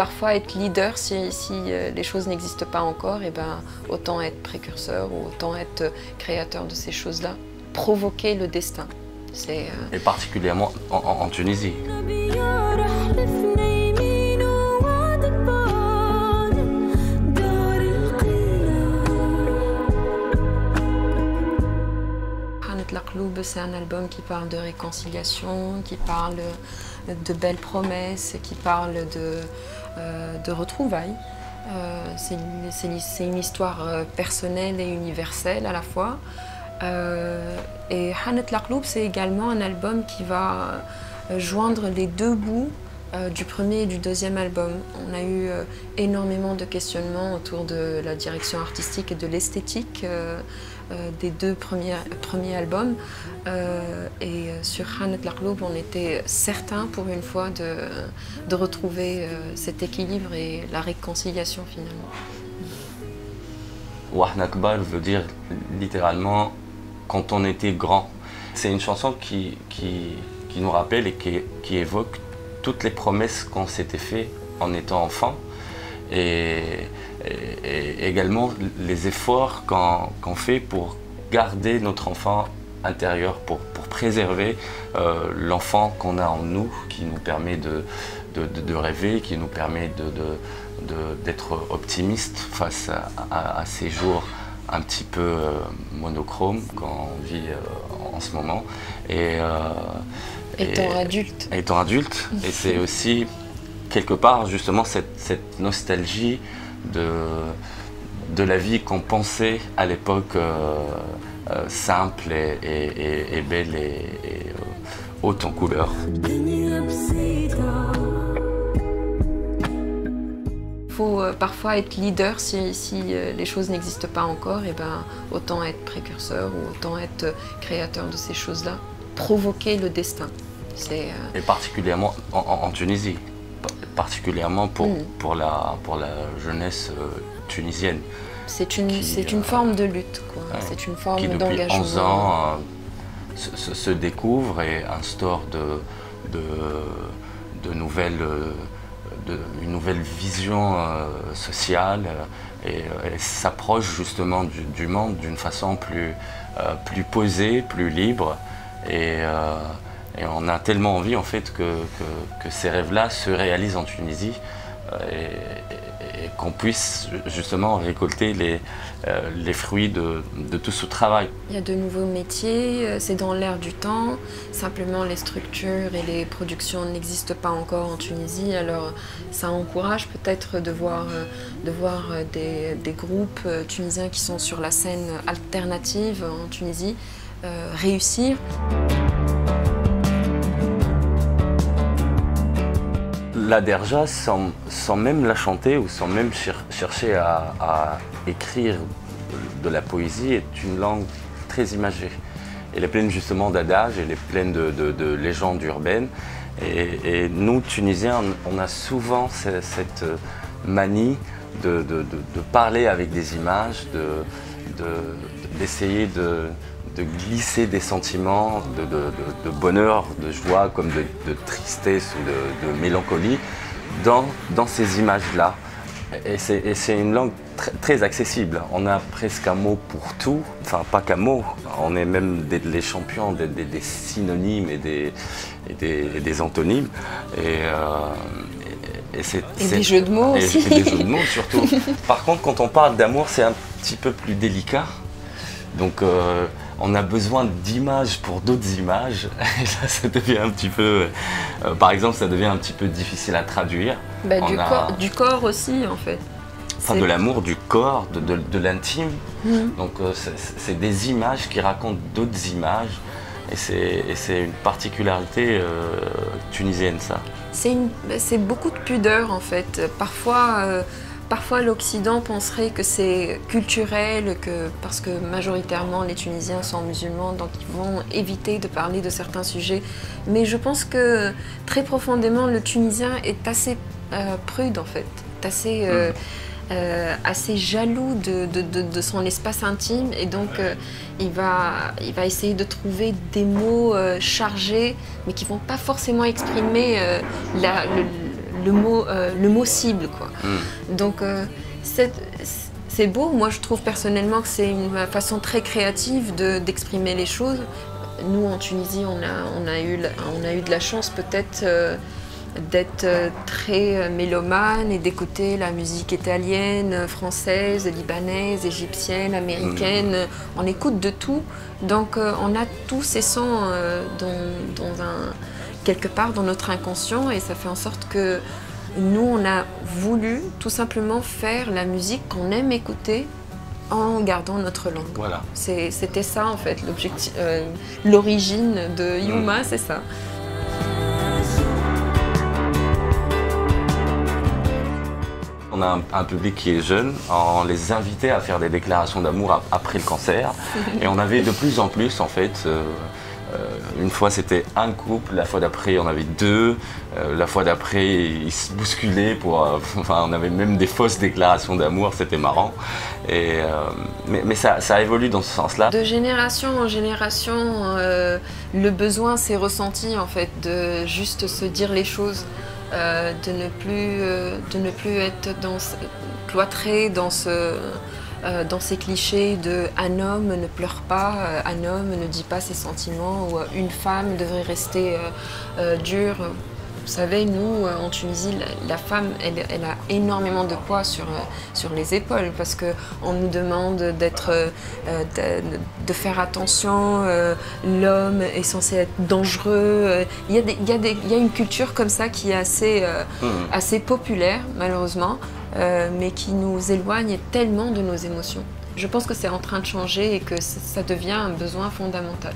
parfois être leader si les choses n'existent pas encore, et ben, autant être précurseur ou autant être créateur de ces choses-là. Provoquer le destin. Et particulièrement en Tunisie. C'est un album qui parle de réconciliation, qui parle de belles promesses, qui parle de retrouvailles. C'est une histoire personnelle et universelle à la fois. Et Hanet Laqloub, c'est également un album qui va joindre les deux bouts du premier et du deuxième album. On a eu énormément de questionnements autour de la direction artistique et de l'esthétique des deux premiers albums. Et sur Hanet Laqloub, on était certain pour une fois de retrouver cet équilibre et la réconciliation finalement. Wahna Kbar veut dire littéralement quand on était grand. C'est une chanson qui nous rappelle et qui évoque toutes les promesses qu'on s'était fait en étant enfant et également les efforts qu'on fait pour garder notre enfant intérieur, pour préserver l'enfant qu'on a en nous, qui nous permet de rêver, qui nous permet d'être optimiste face à ces jours un petit peu monochromes qu'on vit en ce moment. Étant adulte. Étant adulte. Et c'est aussi, quelque part, justement, cette nostalgie de la vie qu'on pensait à l'époque simple et belle et haute en couleurs. Il faut parfois être leader si les choses n'existent pas encore, et ben, autant être précurseur ou autant être créateur de ces choses-là. Provoquer le destin. Et particulièrement en Tunisie, particulièrement pour la jeunesse tunisienne. C'est une forme de lutte, quoi. Ouais, c'est une forme d'engagement. Qui depuis 11 ans se découvre et instaure une nouvelle vision sociale et s'approche justement du monde d'une façon plus posée, plus libre. Et on a tellement envie en fait que ces rêves-là se réalisent en Tunisie et qu'on puisse justement récolter les fruits de tout ce travail. Il y a de nouveaux métiers, c'est dans l'air du temps. Simplement les structures et les productions n'existent pas encore en Tunisie, alors ça encourage peut-être de voir des groupes tunisiens qui sont sur la scène alternative en Tunisie réussir. La derja, sans même la chanter ou sans même chercher à écrire de la poésie, est une langue très imagée. Elle est pleine justement d'adages, elle est pleine de légendes urbaines. Et nous, Tunisiens, on a souvent cette manie de parler avec des images, d'essayer de glisser des sentiments de bonheur, de joie, comme de tristesse ou de mélancolie dans ces images-là. Et c'est une langue très accessible. On a presque un mot pour tout, enfin pas qu'un mot, on est même les champions des synonymes et des antonymes. Et des jeux de mots aussi. Et des jeux de mots surtout. Par contre, quand on parle d'amour, c'est un petit peu plus délicat. Donc on a besoin d'images pour d'autres images, et là ça devient un petit peu, par exemple ça devient un petit peu difficile à traduire. Bah, du corps aussi en fait. Enfin de l'amour, du corps, de l'intime. Donc c'est des images qui racontent d'autres images, et c'est une particularité tunisienne ça. C'est beaucoup de pudeur en fait. Parfois, l'Occident penserait que c'est culturel, parce que majoritairement les Tunisiens sont musulmans, donc ils vont éviter de parler de certains sujets. Mais je pense que très profondément, le Tunisien est assez prude en fait, assez jaloux de son espace intime, et donc il va essayer de trouver des mots chargés, mais qui ne vont pas forcément exprimer le mot cible, quoi. Donc c'est beau. Moi, je trouve personnellement que c'est une façon très créative d'exprimer les choses. Nous, en Tunisie, on a eu de la chance peut-être d'être très mélomane et d'écouter la musique italienne, française, libanaise, égyptienne, américaine. On écoute de tout. Donc on a tous ces sons quelque part dans notre inconscient, et ça fait en sorte que nous, on a voulu tout simplement faire la musique qu'on aime écouter en gardant notre langue. Voilà. C'était ça en fait, l'objectif, l'origine de Yuma, c'est ça. On a un public qui est jeune, on les invitait à faire des déclarations d'amour après le cancer, et on avait de plus en plus en fait. Une fois c'était un couple, la fois d'après on avait deux, la fois d'après ils se bousculaient enfin on avait même des fausses déclarations d'amour, c'était marrant. Mais ça évolue dans ce sens-là. De génération en génération, le besoin s'est ressenti en fait de juste se dire les choses, de ne plus être cloîtré dans ces clichés de un homme ne pleure pas, un homme ne dit pas ses sentiments, ou une femme devrait rester dure. Vous savez, nous, en Tunisie, la femme, elle a énormément de poids sur les épaules, parce qu'on nous demande de faire attention, l'homme est censé être dangereux. Il y a une culture comme ça qui est assez populaire, malheureusement, mais qui nous éloigne tellement de nos émotions. Je pense que c'est en train de changer et que ça devient un besoin fondamental.